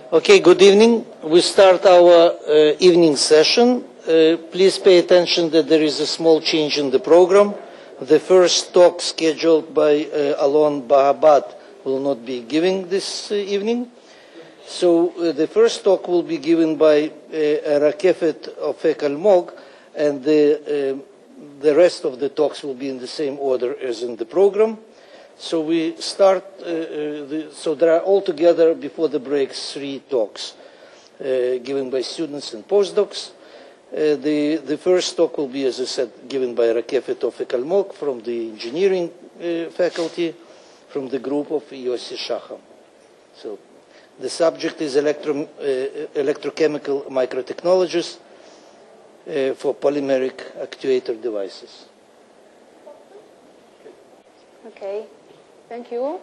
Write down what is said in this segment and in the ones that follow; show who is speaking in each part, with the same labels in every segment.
Speaker 1: Okay, good evening. We start our evening session. Please pay attention that there is a small change in the program. The first talk scheduled by Alon Bahabat will not be giving this evening. So the first talk will be given by Rakefet Ofek-Almog, and the rest of the talks will be in the same order as in the program. So we start, so there are altogether, before the breaks, 3 talks given by students and postdocs. The first talk will be, as I said, given by Rakefet Ofek-Almog from the engineering faculty, from the group of Yossi Shacham. So the subject is electrochemical microtechnologies for polymeric actuator devices.
Speaker 2: Okay. Thank you.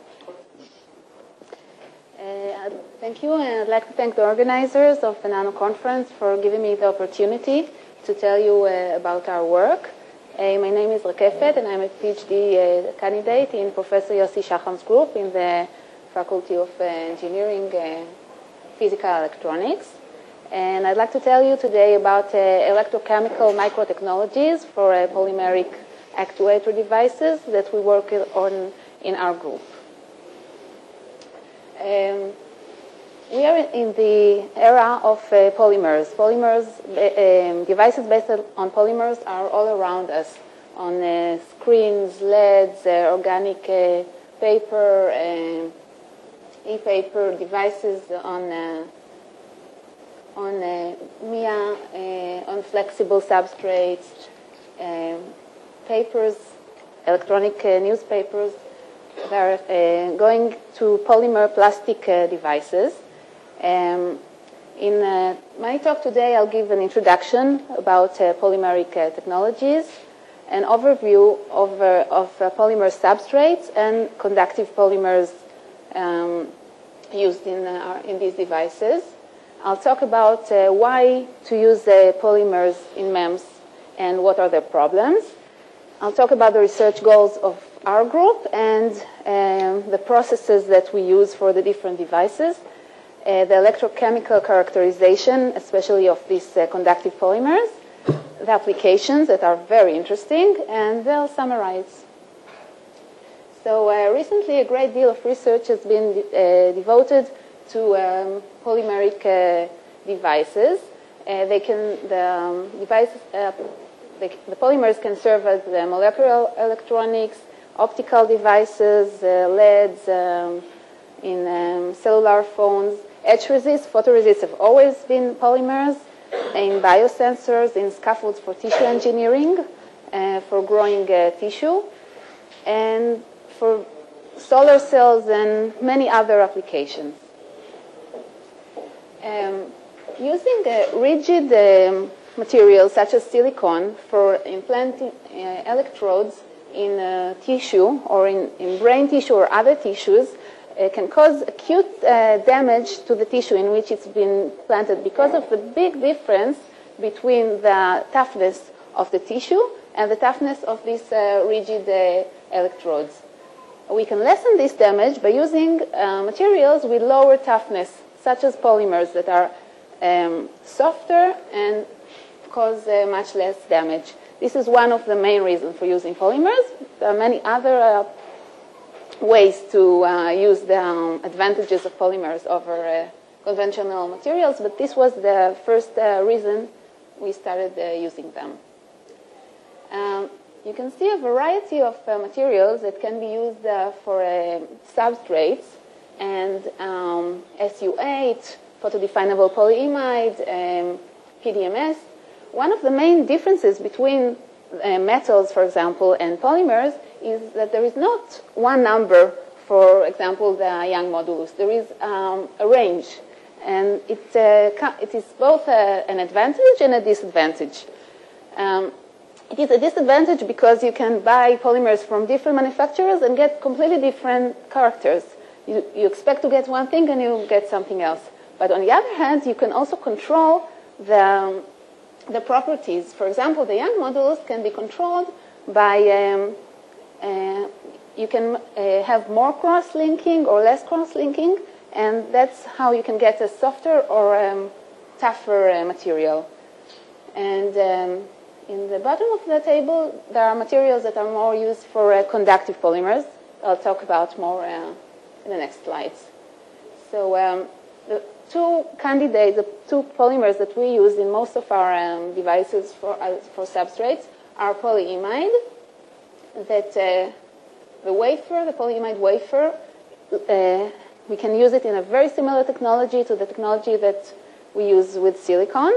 Speaker 2: Thank you, and I'd like to thank the organizers of the Nano Conference for giving me the opportunity to tell you about our work. My name is Rakefet, and I'm a PhD candidate in Professor Yossi Shacham's group in the Faculty of Engineering, Physical Electronics. And I'd like to tell you today about electrochemical microtechnologies for polymeric actuator devices that we work on in our group. We are in the era of polymers. Devices based on polymers are all around us, on screens, LEDs, organic paper, e-paper devices, on MIA, on flexible substrates, papers, electronic newspapers. They're going to polymer plastic devices. In my talk today, I'll give an introduction about polymeric technologies, an overview of polymer substrates and conductive polymers used in these devices. I'll talk about why to use polymers in MEMS and what are their problems. I'll talk about the research goals of our group and the processes that we use for the different devices, the electrochemical characterization, especially of these conductive polymers, the applications that are very interesting, and they'll summarize. So recently a great deal of research has been devoted to polymeric devices. The polymers can serve as molecular electronics, optical devices, LEDs, in cellular phones. Etch resist, photoresist have always been polymers, in biosensors, in scaffolds for tissue engineering, for growing tissue, and for solar cells and many other applications. Using rigid materials such as silicone for implanting electrodes in tissue or in brain tissue or other tissues can cause acute damage to the tissue in which it's been planted because of the big difference between the toughness of the tissue and the toughness of these rigid electrodes. We can lessen this damage by using materials with lower toughness, such as polymers that are softer and cause much less damage. This is one of the main reasons for using polymers. There are many other ways to use the advantages of polymers over conventional materials, but this was the first reason we started using them. You can see a variety of materials that can be used for substrates and SU8, photodefinable polyimide, PDMS. One of the main differences between metals, for example, and polymers is that there is not one number, for example, the Young modulus. There is a range, and it is both an advantage and a disadvantage. It is a disadvantage because you can buy polymers from different manufacturers and get completely different characters. You expect to get one thing and you get something else. But on the other hand, you can also control the properties. For example, the Young modulus can be controlled by, you can have more cross-linking or less cross-linking, And that's how you can get a softer or tougher material. And in the bottom of the table, there are materials that are more used for conductive polymers. I'll talk about more in the next slides. So the two candidates, the two polymers that we use in most of our devices for substrates are polyimide, that the wafer, the polyimide wafer, we can use it in a very similar technology to the technology that we use with silicon.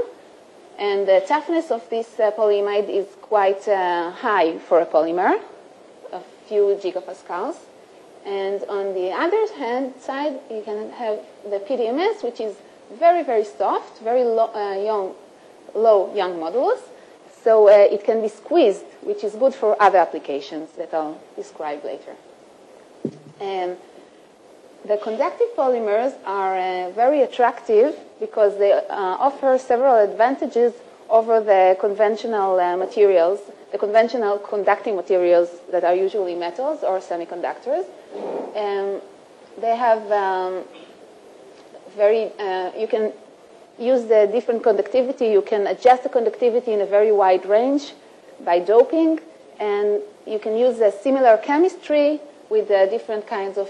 Speaker 2: And the toughness of this polyimide is quite high for a polymer, a few gigapascals. And on the other hand side, you can have the PDMS, which is very, very soft, very low young modulus. So it can be squeezed, which is good for other applications that I'll describe later. And the conductive polymers are very attractive because they offer several advantages over the conventional materials, the conventional conducting materials that are usually metals or semiconductors. They have you can use the different conductivity. You can adjust the conductivity in a very wide range by doping, and you can use a similar chemistry with different kinds of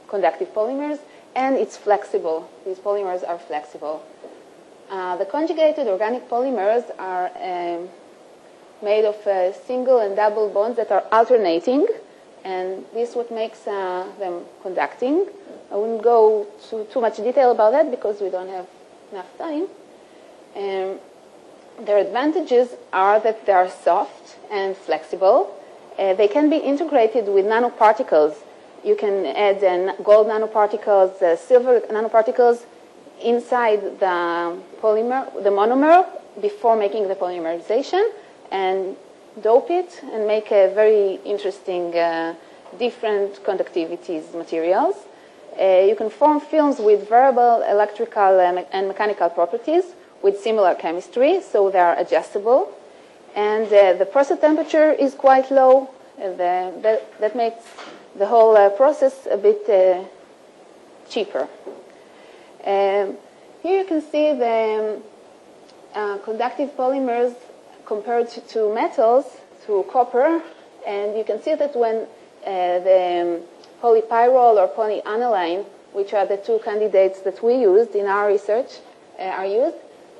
Speaker 2: conductive polymers, and it's flexible. These polymers are flexible. The conjugated organic polymers are made of single and double bonds that are alternating, and this is what makes them conducting. I wouldn't go too much detail about that because we don't have enough time. Their advantages are that they are soft and flexible. They can be integrated with nanoparticles. You can add gold nanoparticles, silver nanoparticles inside the polymer, the monomer, before making the polymerization, and dope it and make a very interesting different conductivities materials. You can form films with variable electrical and mechanical properties with similar chemistry, so they are adjustable. And the process temperature is quite low. That makes the whole process a bit cheaper. Here you can see the conductive polymers compared to metals, to copper, and you can see that when the polypyrrole or polyaniline, which are the two candidates that we used in our research, are used,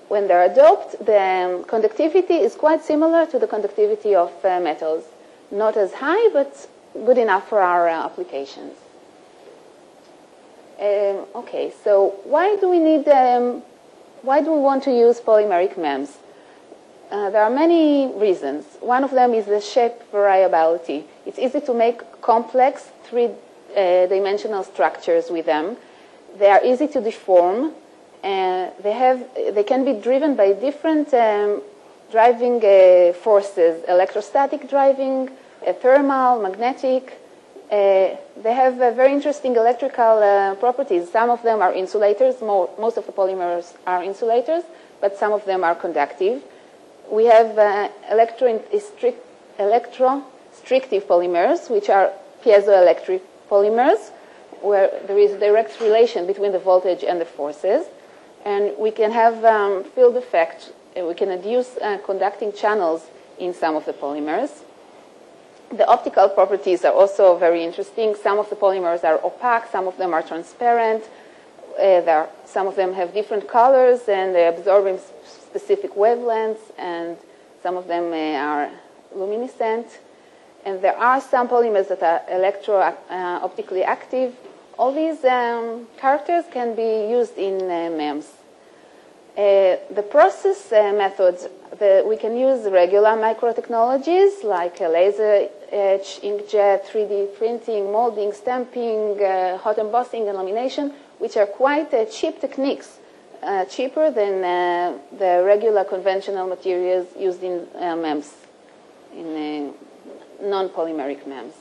Speaker 2: when they are doped, the conductivity is quite similar to the conductivity of metals. Not as high, but good enough for our applications. Okay, so why do we want to use polymeric MEMS? There are many reasons. One of them is the shape variability. It's easy to make complex three-dimensional structures with them. They are easy to deform. They can be driven by different driving forces, electrostatic driving, thermal, magnetic. They have very interesting electrical properties. Some of them are insulators. Most of the polymers are insulators, but some of them are conductive. We have electrostrictive polymers, which are piezoelectric polymers, where there is a direct relation between the voltage and the forces. And we can have field effect. We can induce conducting channels in some of the polymers. The optical properties are also very interesting. Some of the polymers are opaque, some of them are transparent. Some of them have different colors, and they absorb in specific wavelengths, and some of them are luminescent. And there are some polymers that are electro-optically active. All these characters can be used in MEMS. The process methods, we can use regular microtechnologies like laser etch, inkjet, 3D printing, molding, stamping, hot embossing, and lamination, which are quite cheap techniques, cheaper than the regular conventional materials used in MEMS, in non-polymeric MEMS.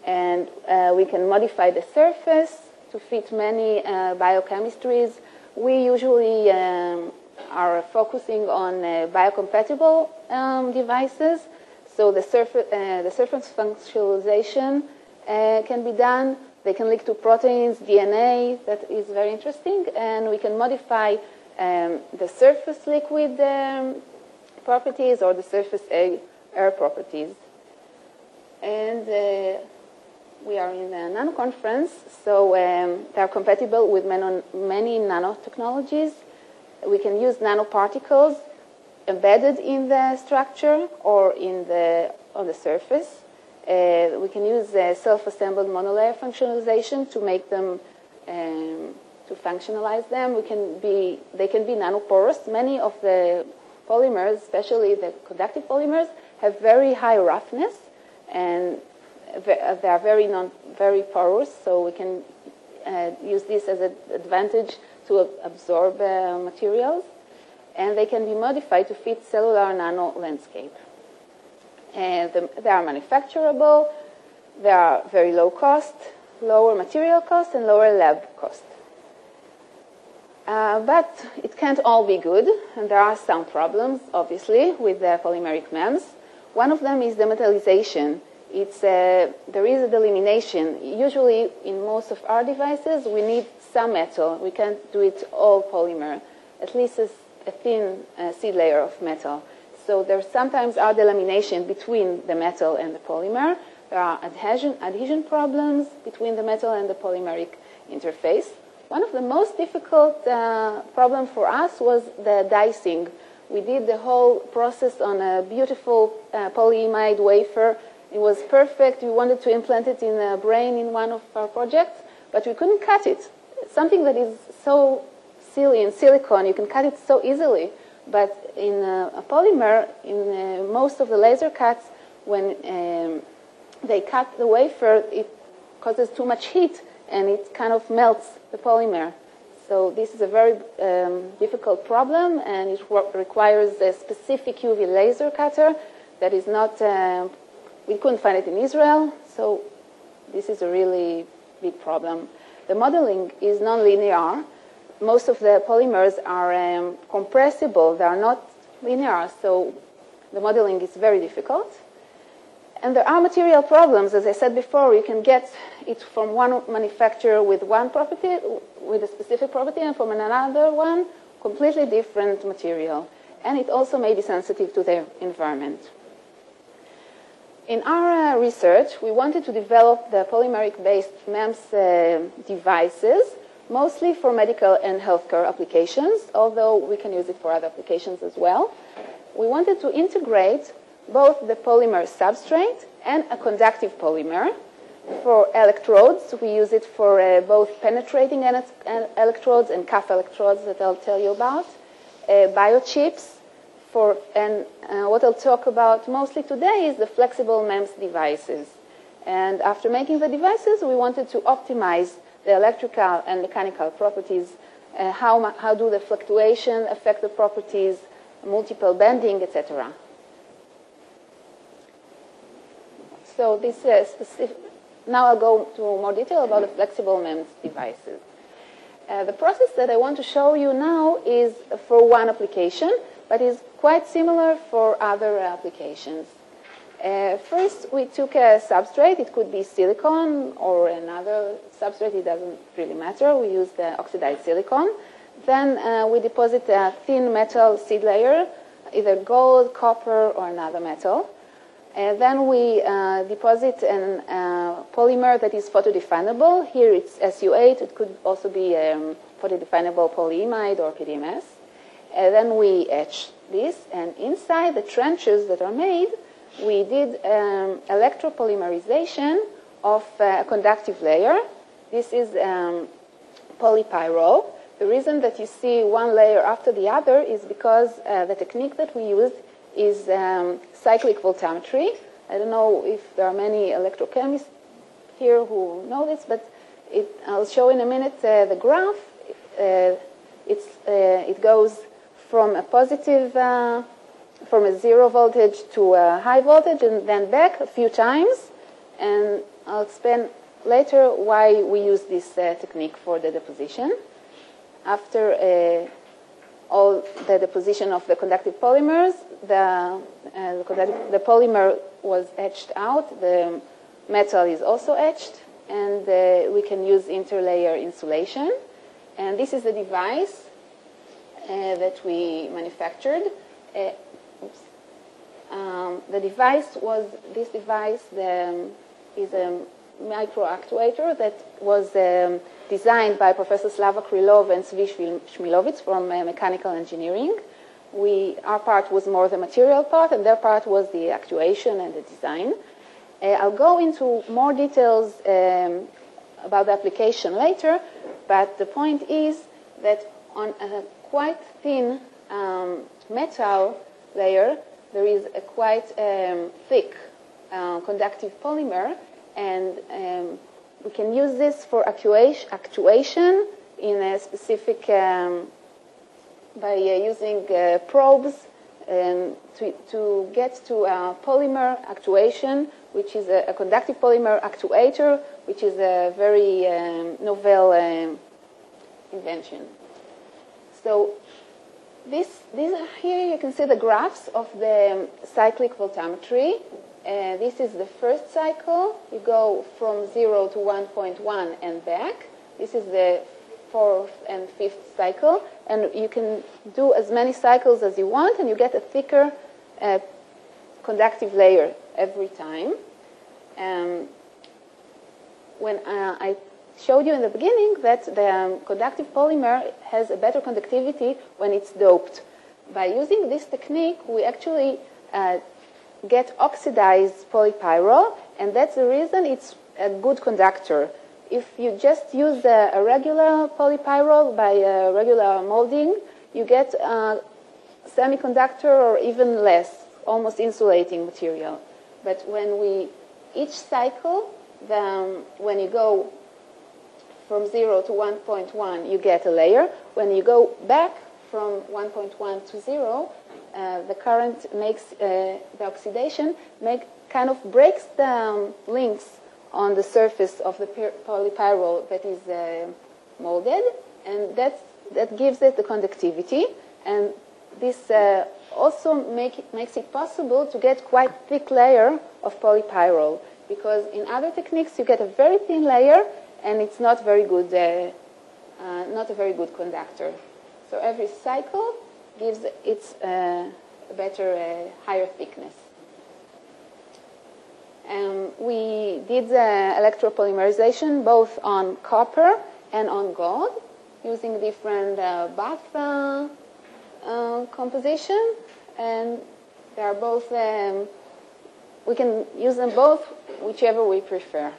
Speaker 2: And we can modify the surface to fit many biochemistries. We usually are focusing on biocompatible devices, so the surface functionalization can be done They can link to proteins, DNA, that is very interesting. And we can modify the surface liquid properties or the surface air properties. And we are in a nano conference, so they are compatible with many nanotechnologies. We can use nanoparticles embedded in the structure or on the surface. We can use self-assembled monolayer functionalization to make them, to functionalize them. They can be nanoporous. Many of the polymers, especially the conductive polymers, have very high roughness, and they are very porous. So we can use this as an advantage to absorb materials, and they can be modified to fit cellular nano landscape. And they are manufacturable, they are very low cost, lower material cost, and lower lab cost. But it can't all be good, and there are some problems, obviously, with the polymeric MEMS. One of them is demetallization. There is a delamination. Usually, in most of our devices, we need some metal. We can't do it all polymer, at least a thin seed layer of metal. So there sometimes are delamination between the metal and the polymer. There are adhesion problems between the metal and the polymeric interface. One of the most difficult problems for us was the dicing. We did the whole process on a beautiful polyimide wafer. It was perfect. We wanted to implant it in a brain in one of our projects, but we couldn't cut it. Something that is so silly in silicon, you can cut it so easily. But in a polymer, in most of the laser cuts, when they cut the wafer, it causes too much heat, and it kind of melts the polymer. So this is a very difficult problem, and it requires a specific UV laser cutter that is not, we couldn't find it in Israel, so this is a really big problem. The modeling is non-linear. Most of the polymers are compressible. They are not linear, so the modeling is very difficult. And there are material problems. As I said before, you can get it from one manufacturer with one property, with a specific property, and from another one, completely different material. And it also may be sensitive to the environment. In our research, we wanted to develop the polymeric-based MEMS devices, mostly for medical and healthcare applications, although we can use it for other applications as well. We wanted to integrate both the polymer substrate and a conductive polymer. For electrodes, we use it for both penetrating electrodes and cuff electrodes that I'll tell you about, biochips, and what I'll talk about mostly today is the flexible MEMS devices. And after making the devices, we wanted to optimize the electrical and mechanical properties, how do the fluctuation affect the properties, multiple bending, etc. So this specific. Now I'll go to more detail about the flexible MEMS devices. The process that I want to show you now is for one application, but is quite similar for other applications. First, we took a substrate. It could be silicon or another substrate. It doesn't really matter. We used oxidized silicon. Then we deposit a thin metal seed layer, either gold, copper, or another metal. And then we deposit a polymer that is photodefinable. Here it's SU8. It could also be photodefinable polyimide or PDMS. And then we etch this. And inside the trenches that are made, we did electropolymerization of a conductive layer. This is polypyro. The reason that you see one layer after the other is because the technique that we used is cyclic voltammetry. I don't know if there are many electrochemists here who know this, but I'll show in a minute the graph. It goes from a positive, from a 0 voltage to a high voltage, and then back a few times. And I'll explain later why we use this technique for the deposition. After all the deposition of the conductive polymers, the polymer was etched out. The metal is also etched. and we can use interlayer insulation. And this is the device that we manufactured. The device was, this device is a micro actuator that was designed by Professor Slava Krylov and Zvi Shmilovitz from mechanical engineering. Our part was more the material part, and their part was the actuation and the design. I'll go into more details about the application later, but the point is that on a quite thin metal layer, there is a quite thick conductive polymer, and we can use this for actuation in a specific, by using probes to get to a polymer actuation, which is a conductive polymer actuator, which is a very novel invention. So here you can see the graphs of the cyclic voltammetry. This is the first cycle. You go from 0 to 1.1 and back. This is the fourth and fifth cycle. And you can do as many cycles as you want, and you get a thicker conductive layer every time. When I showed you in the beginning that the conductive polymer has a better conductivity when it's doped. By using this technique, we actually get oxidized polypyrrole, and that's the reason it's a good conductor. If you just use a regular polypyrrole by regular molding, you get semiconductor or even less, almost insulating material. But when each cycle, when you go from 0 to 1.1, you get a layer. When you go back from 1.1 to 0, the current makes the oxidation kind of breaks the links on the surface of the polypyrrole that is molded, and that gives it the conductivity. And this also makes it possible to get quite thick layer of polypyrrole, because in other techniques you get a very thin layer and it's not very good, not a very good conductor. So every cycle gives its a better, higher thickness. We did electropolymerization both on copper and on gold, using different bath composition, and they are both. We can use them both, whichever we prefer.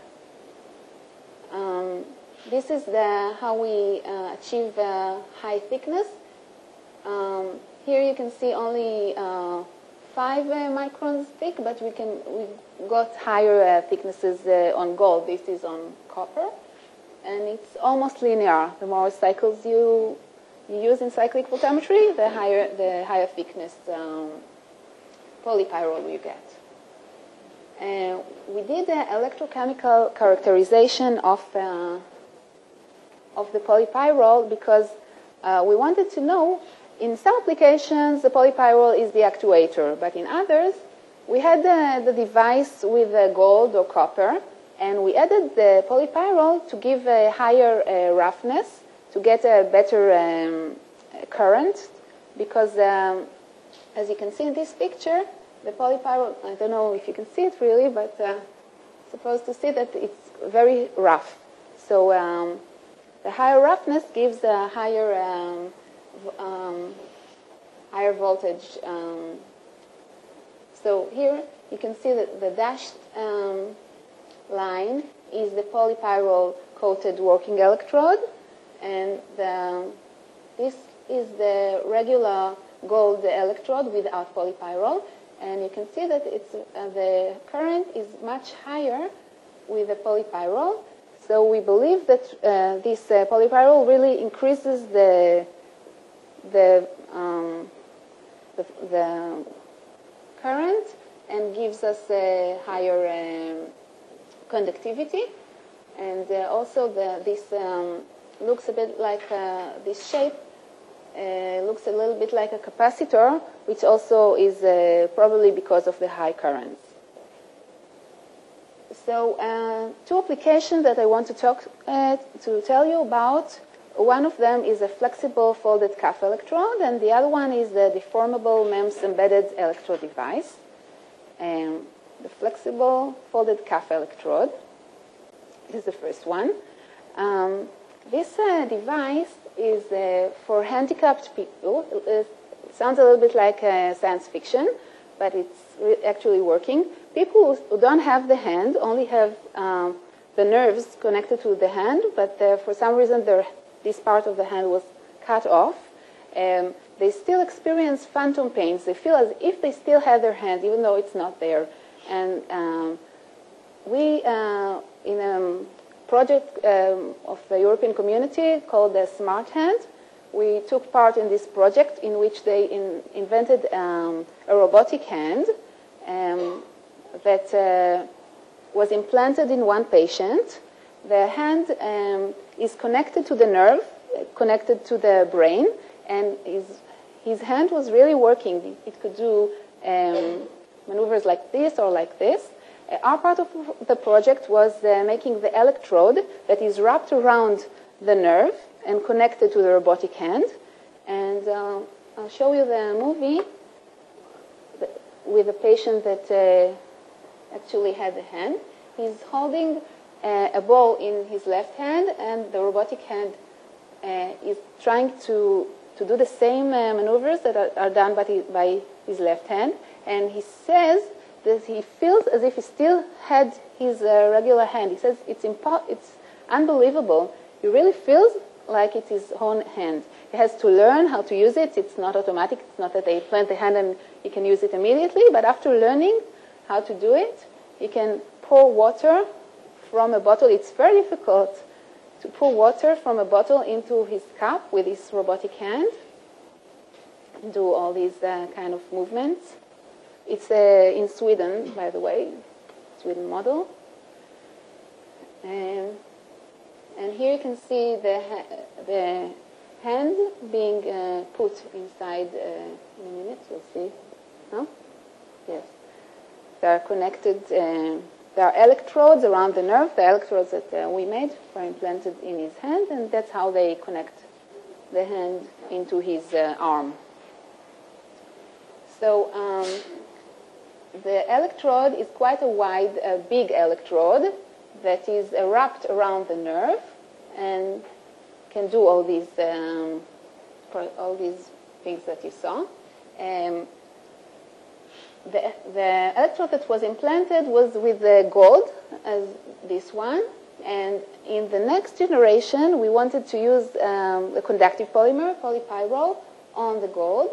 Speaker 2: This is how we achieve high thickness. Here you can see only 5 microns thick, but we got higher thicknesses on gold. This is on copper, and it's almost linear. The more cycles you use in cyclic voltammetry, the higher thickness polypyrrole you get. We did the electrochemical characterization of the polypyrrole because we wanted to know, in some applications the polypyrrole is the actuator, but in others we had the device with gold or copper, and we added the polypyrrole to give a higher roughness, to get a better current, because as you can see in this picture, the polypyrrole, I don't know if you can see it really, but supposed to see that it's very rough. So the higher roughness gives a higher higher voltage. So here you can see that the dashed line is the polypyrrole coated working electrode, and this is the regular gold electrode without polypyrrole. And you can see that it's, the current is much higher with the polypyrrole. So we believe that this polypyrrole really increases the current and gives us a higher conductivity. And also this looks a bit like this shape. Looks a little bit like a capacitor, which also is probably because of the high currents. So two applications that I want to tell you about. One of them is a flexible folded cuff electrode, and the other one is the Deformable MEMS Embedded electrode device. The flexible folded cuff electrode is the first one. This device is for handicapped people. It sounds a little bit like science fiction, but it's actually working. People who don't have the hand only have the nerves connected to the hand, but for some reason this part of the hand was cut off. They still experience phantom pains. They feel as if they still have their hand, even though it's not there. And we, in a project of the European community called the Smart Hand, we took part in this project in which they invented a robotic hand that was implanted in one patient. The hand is connected to the nerve, connected to the brain, and his hand was really working. It could do maneuvers like this or like this. Our part of the project was making the electrode that is wrapped around the nerve and connected to the robotic hand. And I'll show you the movie with a patient that actually had the hand. He's holding a ball in his left hand, and the robotic hand is trying to do the same maneuvers that are done by his left hand. And he says that he feels as if he still had his regular hand. He says it's unbelievable. He really feels like it's his own hand. He has to learn how to use it. It's not automatic. It's not that they plant the hand and he can use it immediately. But after learning how to do it, he can pour water from a bottle. It's very difficult to pour water from a bottle into his cup with his robotic hand. Do all these kind of movements. It's in Sweden, by the way, Sweden model. And here you can see the hand being put inside. In a minute, you'll see. No? Yes. They are connected. There are electrodes around the nerve. The electrodes that we made were implanted in his hand, and that's how they connect the hand into his arm. So the electrode is quite a big electrode that is wrapped around the nerve and can do all these things that you saw. The electrode that was implanted was with the gold, as this one. And in the next generation, we wanted to use the conductive polymer, polypyrrole, on the gold.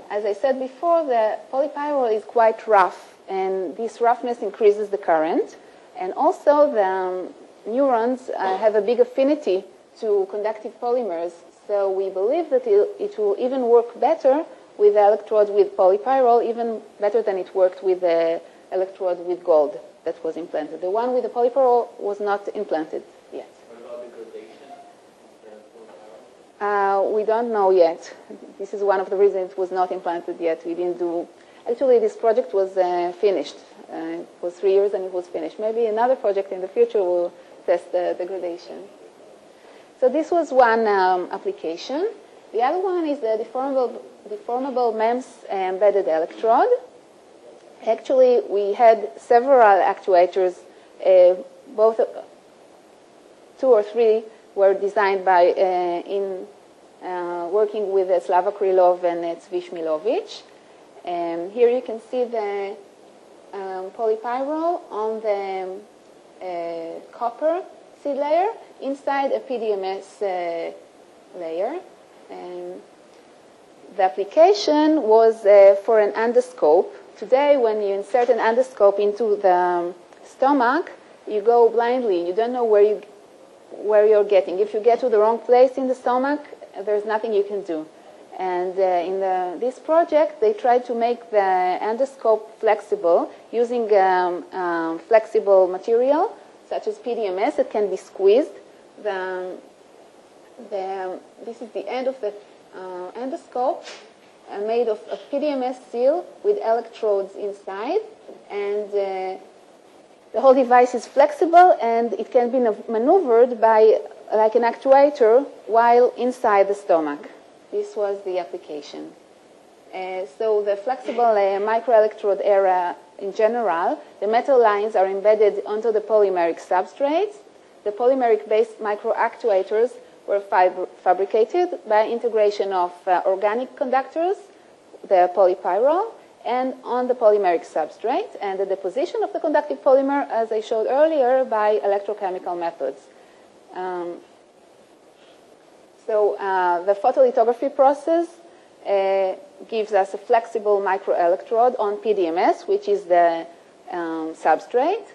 Speaker 2: As I said before, the polypyrrole is quite rough, and this roughness increases the current. And also, the neurons have a big affinity to conductive polymers, so we believe that it will even work better with the electrode with polypyrrole, even better than it worked with the electrode with gold that was implanted. The one with the polypyrrole was not implanted yet.
Speaker 3: What about the gradation?
Speaker 2: We don't know yet. This is one of the reasons it was not implanted yet. We didn't do. Actually, this project was finished. It was 3 years and it was finished. Maybe another project in the future will test the gradation. So this was one application. The other one is the deformable MEMS embedded electrode. Actually, we had several actuators, both 2 or 3 were designed by working with Slava Krylov and Tzvi Shmilovich. Here you can see the polypyrrole on the copper seed layer inside a PDMS layer. The application was for an endoscope. Today, when you insert an endoscope into the stomach, you go blindly. You don't know where you're getting. If you get to the wrong place in the stomach, there's nothing you can do. And in this project, they tried to make the endoscope flexible using flexible material, such as PDMS, that can be squeezed. This is the end of the endoscope, made of PDMS seal with electrodes inside. And the whole device is flexible and it can be maneuvered by like an actuator while inside the stomach. This was the application. So the flexible microelectrode area in general, the metal lines are embedded onto the polymeric substrates. The polymeric-based microactuators were fabricated by integration of organic conductors, the polypyrrole, and on the polymeric substrate, and the deposition of the conductive polymer, as I showed earlier, by electrochemical methods. So the photolithography process gives us a flexible microelectrode on PDMS, which is the substrate,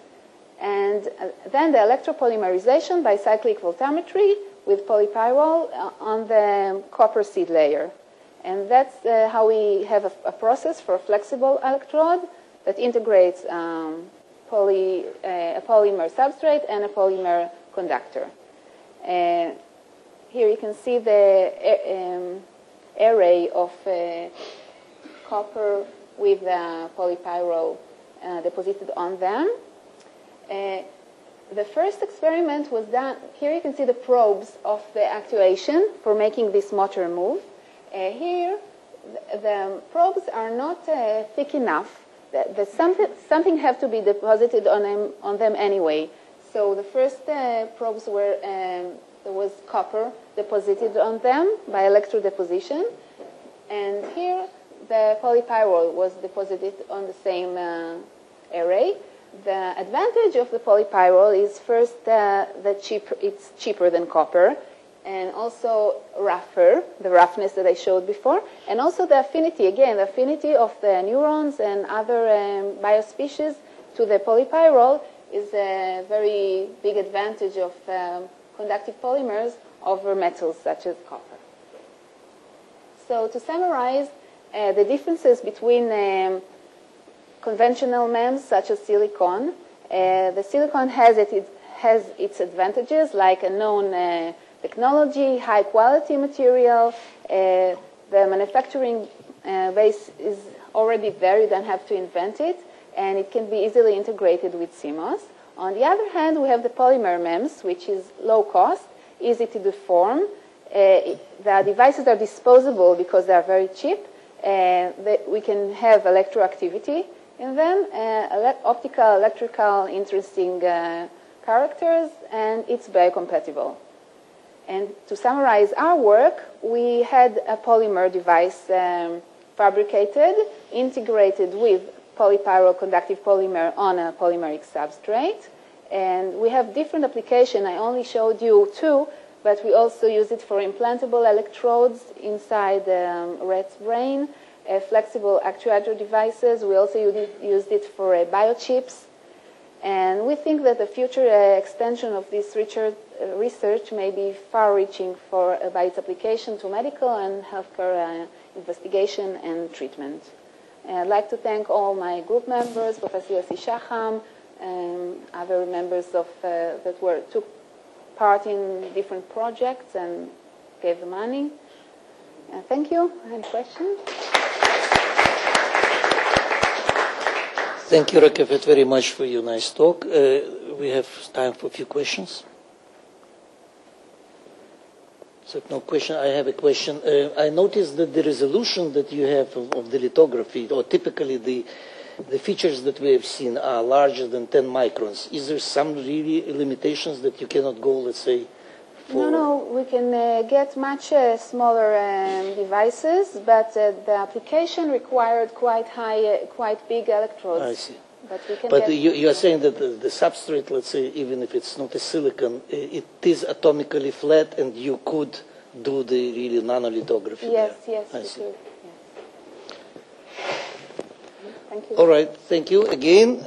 Speaker 2: and then the electropolymerization by cyclic voltammetry with polypyrrole on the copper seed layer. And that's how we have a process for a flexible electrode that integrates a polymer substrate and a polymer conductor. Here you can see the array of copper with polypyrrole deposited on them. The first experiment was done, here you can see the probes of the actuation for making this motor move. Here, the probes are not thick enough. Something have to be deposited on them anyway. So the first probes were, there was copper deposited on them by electrodeposition. And here, the polypyrrole was deposited on the same array. The advantage of the polypyrrole is first it's cheaper than copper, and also rougher, the roughness that I showed before, and also the affinity, again, the affinity of the neurons and other biospecies to the polypyrrole is a very big advantage of conductive polymers over metals such as copper. So to summarize, the differences between conventional MEMS such as silicon, the silicon has its advantages like a known technology, high quality material, the manufacturing base is already there, you don't have to invent it, and it can be easily integrated with CMOS. On the other hand, we have the polymer MEMS, which is low cost, easy to deform. The devices are disposable because they are very cheap. We can have electroactivity in them, optical, electrical, interesting characters, and it's biocompatible. And to summarize our work, we had a polymer device fabricated, integrated with polypyrrole conductive polymer on a polymeric substrate. And we have different applications. I only showed you two, but we also use it for implantable electrodes inside the rat's brain, flexible actuator devices. We also used it for biochips. And we think that the future extension of this research may be far-reaching by its application to medical and healthcare investigation and treatment. And I'd like to thank all my group members, Professor Yossi Shacham, and other members that took part in different projects and gave the money. Thank you. Any questions?
Speaker 1: Thank you, Rakefet, very much for your nice talk. We have time for a few questions. So no question. I have a question. I noticed that the resolution that you have of the lithography, or typically the features that we have seen are larger than 10 microns. Is there some really limitations that you cannot go, let's say, for...
Speaker 2: No, we can get much smaller devices, but the application required quite big electrodes.
Speaker 1: I see.
Speaker 2: But
Speaker 1: you are saying that the substrate, let's say, even if it's not a silicon, it is atomically flat, and you could do the really nanolithography.
Speaker 2: Yes,
Speaker 1: there.
Speaker 2: yes,
Speaker 1: I
Speaker 2: we
Speaker 1: see.
Speaker 2: could. Yes. Thank you.
Speaker 1: All right, thank you again.